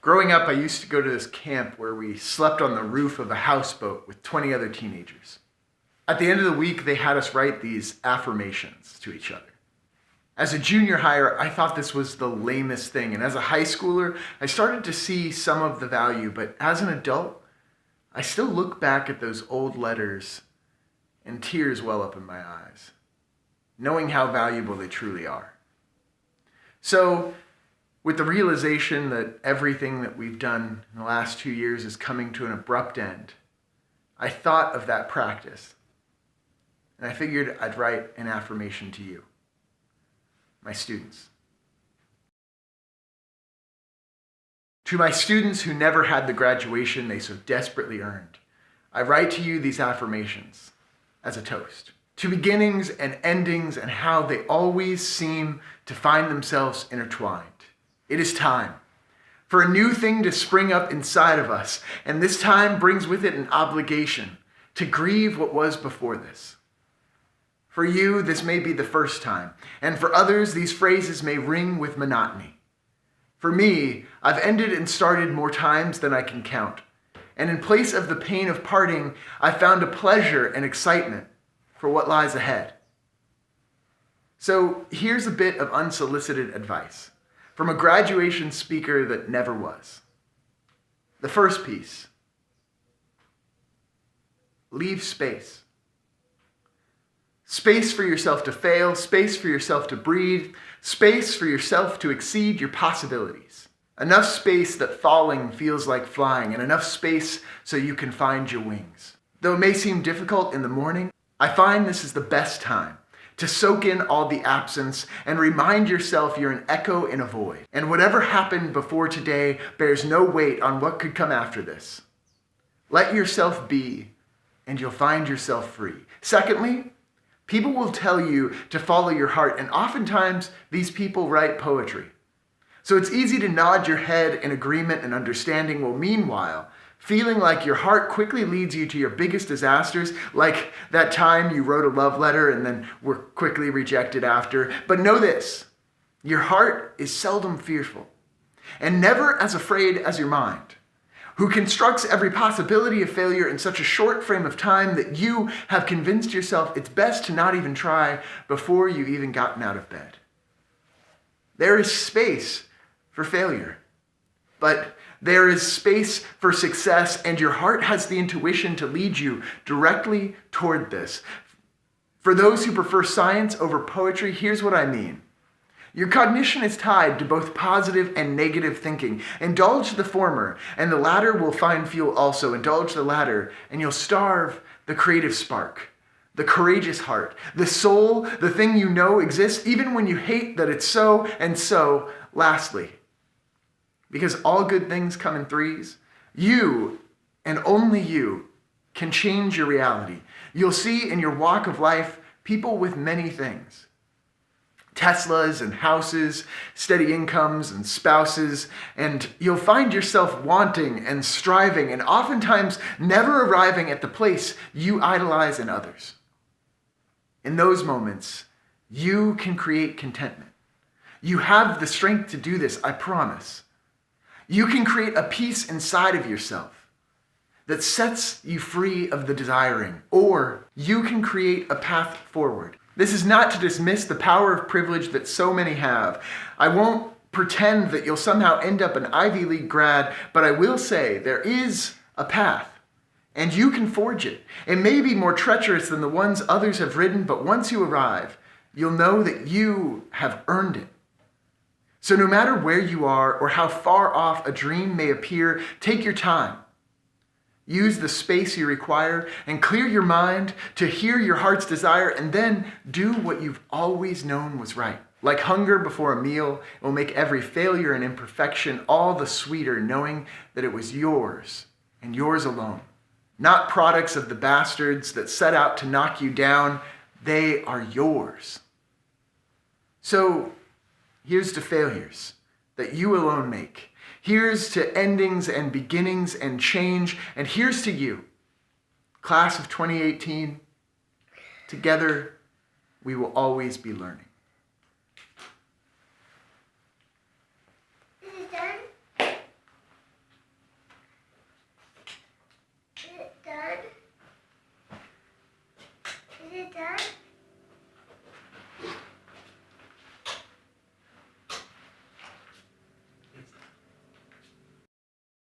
Growing up, I used to go to this camp where we slept on the roof of a houseboat with 20 other teenagers. At the end of the week, they had us write these affirmations to each other. As a junior hire, I thought this was the lamest thing, and as a high schooler, I started to see some of the value, but as an adult, I still look back at those old letters and tears well up in my eyes, knowing how valuable they truly are. So, with the realization that everything that we've done in the last 2 years is coming to an abrupt end, I thought of that practice, and I figured I'd write an affirmation to you, my students. To my students who never had the graduation they so desperately earned, I write to you these affirmations as a toast to beginnings and endings and how they always seem to find themselves intertwined. It is time for a new thing to spring up inside of us, and this time brings with it an obligation to grieve what was before this. For you, this may be the first time, and for others, these phrases may ring with monotony. For me, I've ended and started more times than I can count, and in place of the pain of parting, I found a pleasure and excitement for what lies ahead. So here's a bit of unsolicited advice from a graduation speaker that never was. The first piece: leave space. Space for yourself to fail, space for yourself to breathe, space for yourself to exceed your possibilities. Enough space that falling feels like flying, and enough space so you can find your wings. Though it may seem difficult in the morning, I find this is the best time to soak in all the absence and remind yourself you're an echo in a void. And whatever happened before today bears no weight on what could come after this. Let yourself be, and you'll find yourself free. Secondly, people will tell you to follow your heart, and oftentimes these people write poetry. So it's easy to nod your head in agreement and understanding, while meanwhile, feeling like your heart quickly leads you to your biggest disasters, like that time you wrote a love letter and then were quickly rejected after. But know this: your heart is seldom fearful, and never as afraid as your mind, who constructs every possibility of failure in such a short frame of time that you have convinced yourself it's best to not even try before you've even gotten out of bed. There is space for failure, but there is space for success, and your heart has the intuition to lead you directly toward this. For those who prefer science over poetry, here's what I mean. Your cognition is tied to both positive and negative thinking. Indulge the former, and the latter will find fuel also. Indulge the latter, and you'll starve the creative spark, the courageous heart, the soul, the thing you know exists even when you hate that it's so. And so, lastly, because all good things come in threes, you, and only you, can change your reality. You'll see in your walk of life people with many things. Teslas and houses, steady incomes and spouses, and you'll find yourself wanting and striving and oftentimes never arriving at the place you idolize in others. In those moments, you can create contentment. You have the strength to do this, I promise. You can create a peace inside of yourself that sets you free of the desiring, or you can create a path forward. This is not to dismiss the power of privilege that so many have. I won't pretend that you'll somehow end up an Ivy League grad, but I will say there is a path, and you can forge it. It may be more treacherous than the ones others have ridden, but once you arrive, you'll know that you have earned it. So no matter where you are or how far off a dream may appear, take your time. Use the space you require and clear your mind to hear your heart's desire, and then do what you've always known was right. Like hunger before a meal, it will make every failure and imperfection all the sweeter knowing that it was yours and yours alone. Not products of the bastards that set out to knock you down. They are yours. So here's to failures that you alone make. Here's to endings and beginnings and change. And here's to you, class of 2018. Together, we will always be learning.